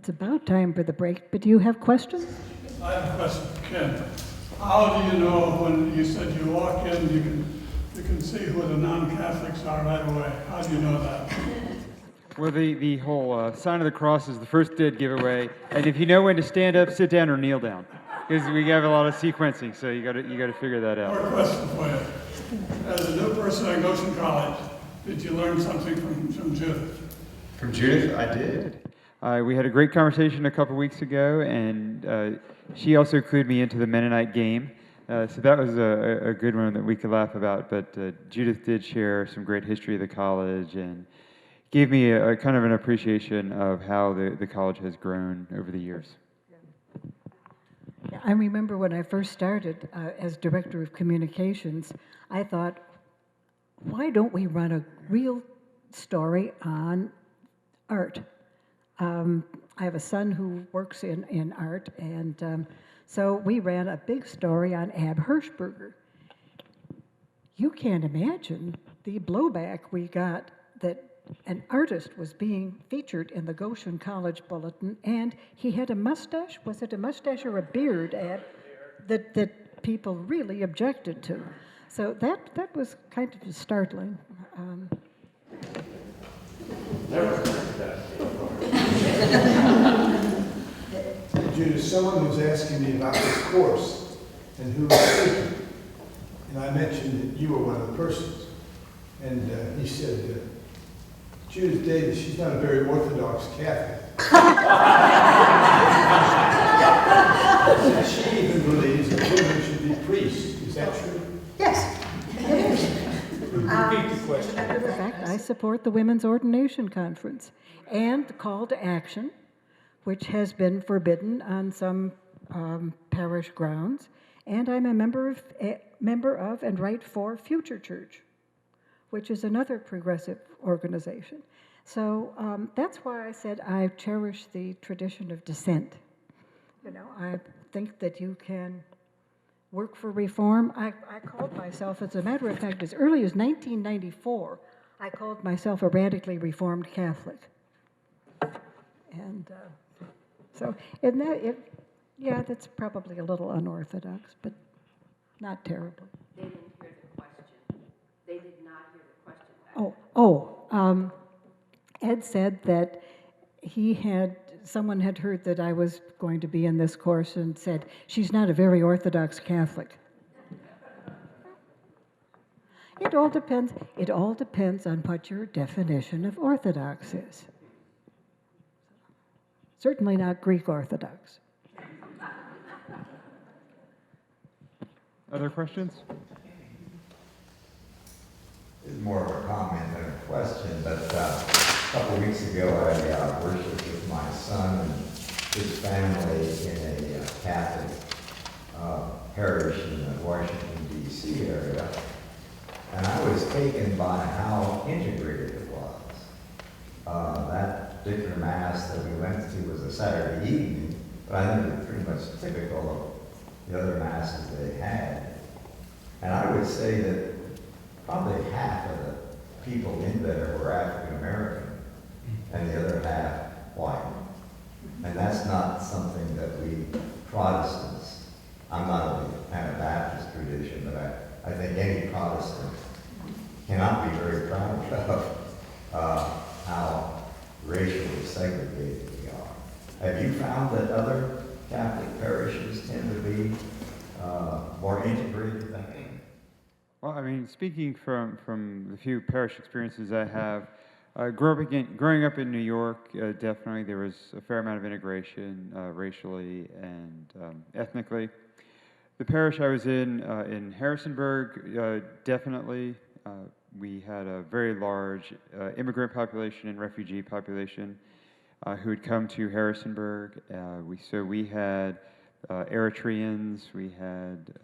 it's about time for the break, but do you have questions? I have a question for Ken. How do you know when you said you walk in, you can see who the non-Catholics are right away? How do you know that? Well, the whole sign of the cross is the first dead giveaway, and if you know when to stand up, sit down, or kneel down, because we have a lot of sequencing, so you got to figure that out. More question for you. As a new person at Goshen College, did you learn something from Judith? From Judith, I did. We had a great conversation a couple weeks ago, and she also clued me into the Mennonite game. So that was a good one that we could laugh about. But Judith did share some great history of the college and gave me a kind of an appreciation of how the college has grown over the years. I remember when I first started as director of communications, I thought, why don't we run a real story on art? I have a son who works in art, and so we ran a big story on Ab Hirschberger. You can't imagine the blowback we got that an artist was being featured in the Goshen College Bulletin, and he had a mustache. Was it a mustache or a beard, Ab, that people really objected to? So that was kind of startling. Judith, someone was asking me about this course and who was speaking. And I mentioned that you were one of the persons. And he said, Judith Davis, she's not a very Orthodox Catholic. She even believes that women should be priests. Is that true? Yes, it is. Repeat the question. In fact, I support the Women's Ordination Conference and the call to action, which has been forbidden on some parish grounds, and I'm a member of and write for Future Church, which is another progressive organization. So that's why I said I cherish the tradition of dissent. You know, I think that you can work for reform. I called myself, as a matter of fact, as early as 1994, I called myself a radically reformed Catholic. And so, in that, yeah, that's probably a little unorthodox, but not terribly. They didn't hear the question. They did not hear the question. Ed said that someone had heard that I was going to be in this course and said, she's not a very Orthodox Catholic. It all depends on what your definition of Orthodox is. Certainly not Greek Orthodox. Other questions? It's more of a comment than a question, but a couple of weeks ago I worshiped with my son and his family in a Catholic parish in the Washington, D.C. area, and I was taken by how integrated it was. That particular Mass that we went to was a Saturday evening, but I think it was pretty much typical of the other Masses they had. And I would say that probably half of the people in there were African American and the other half white. And that's not something that we Protestants, I'm not of the Anabaptist tradition, but I think any Protestant cannot be very proud of how racially segregated we are. Have you found that other Catholic parishes tend to be more integrated than we? Well, I mean, speaking from the few parish experiences I have, growing up in New York, definitely there was a fair amount of integration racially and ethnically. The parish I was in Harrisonburg, definitely. We had a very large immigrant population and refugee population who had come to Harrisonburg. We had Eritreans, we had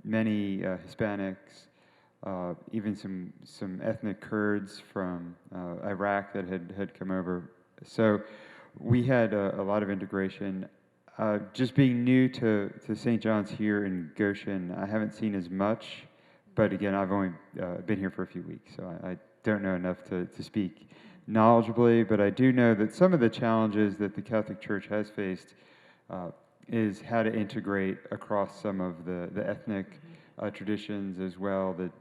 many Hispanics, even some ethnic Kurds from Iraq that had come over. So we had a lot of integration. Just being new to St. John's here in Goshen, I haven't seen as much, but again, I've only been here for a few weeks, so I don't know enough to speak knowledgeably, but I do know that some of the challenges that the Catholic Church has faced is how to integrate across some of the ethnic traditions as well. That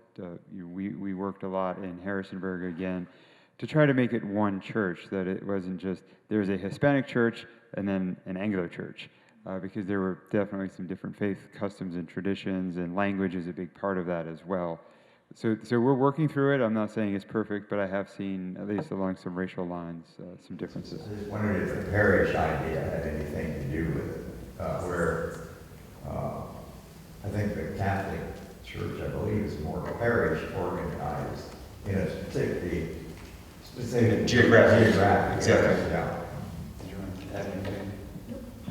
we worked a lot in Harrisonburg again to try to make it one church, that it wasn't just there's a Hispanic church and then an Anglo church, because there were definitely some different faith customs and traditions, and language is a big part of that as well. So we're working through it. I'm not saying it's perfect, but I have seen, at least along some racial lines, some differences. I just wondered if the parish idea had anything to do with it, where I think the Catholic Church, I believe, is more parish organized in a specific Geographic. Exactly. Exactly. Yeah. Did you want to add anything?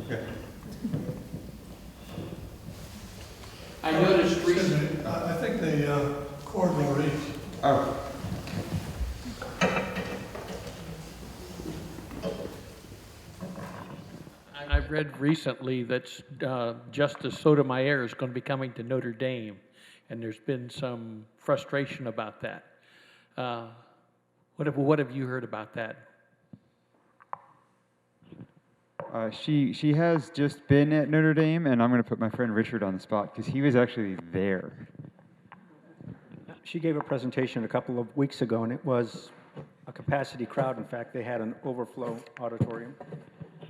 Okay. I noticed Excuse recently. me, I think the cord will reach. Oh, I've read recently that Justice Sotomayor is going to be coming to Notre Dame, and there's been some frustration about that. What have you heard about that? She has just been at Notre Dame, and I'm going to put my friend Richard on the spot because he was actually there. She gave a presentation a couple of weeks ago, and it was a capacity crowd. In fact, they had an overflow auditorium.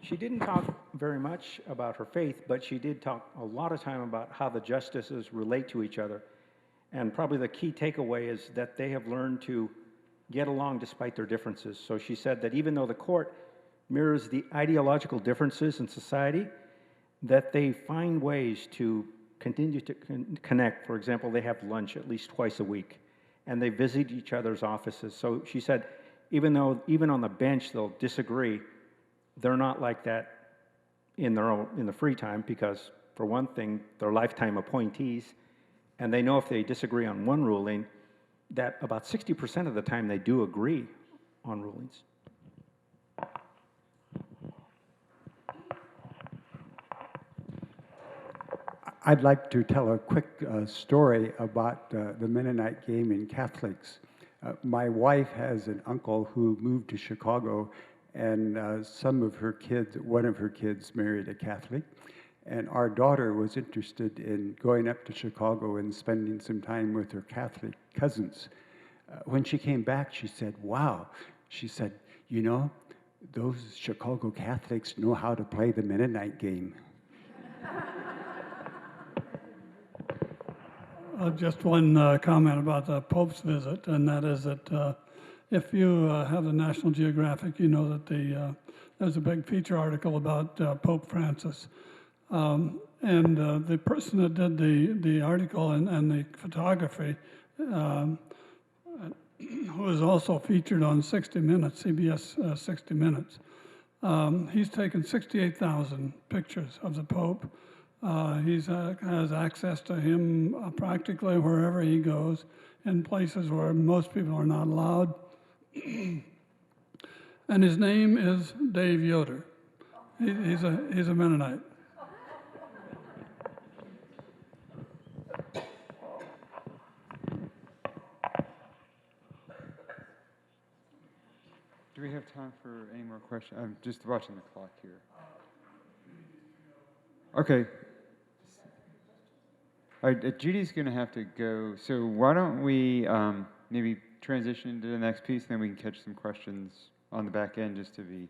She didn't talk very much about her faith, but she did talk a lot of time about how the justices relate to each other. And probably the key takeaway is that they have learned to get along despite their differences. So she said that even though the court mirrors the ideological differences in society, that they find ways to continue to connect. For example, they have lunch at least twice a week, and they visit each other's offices. So she said, even on the bench they'll disagree, they're not like that in the free time, because for one thing, they're lifetime appointees, and they know if they disagree on one ruling, that about 60% of the time they do agree on rulings. I'd like to tell a quick story about the Mennonite game in Catholics. My wife has an uncle who moved to Chicago, and one of her kids married a Catholic. And our daughter was interested in going up to Chicago and spending some time with her Catholic cousins. When she came back, she said, wow. She said, you know, those Chicago Catholics know how to play the Mennonite game. Just one comment about the Pope's visit, and that is that if you have the National Geographic, you know that there's a big feature article about Pope Francis. And the person that did the article and the photography, who is also featured on 60 Minutes, CBS 60 Minutes, he's taken 68,000 pictures of the Pope. He has access to him practically wherever he goes, in places where most people are not allowed. And his name is Dave Yoder. He's a Mennonite. Do we have time for any more questions? I'm just watching the clock here. Okay. All right, Judy's going to have to go, so why don't we maybe transition to the next piece, and then we can catch some questions on the back end just to be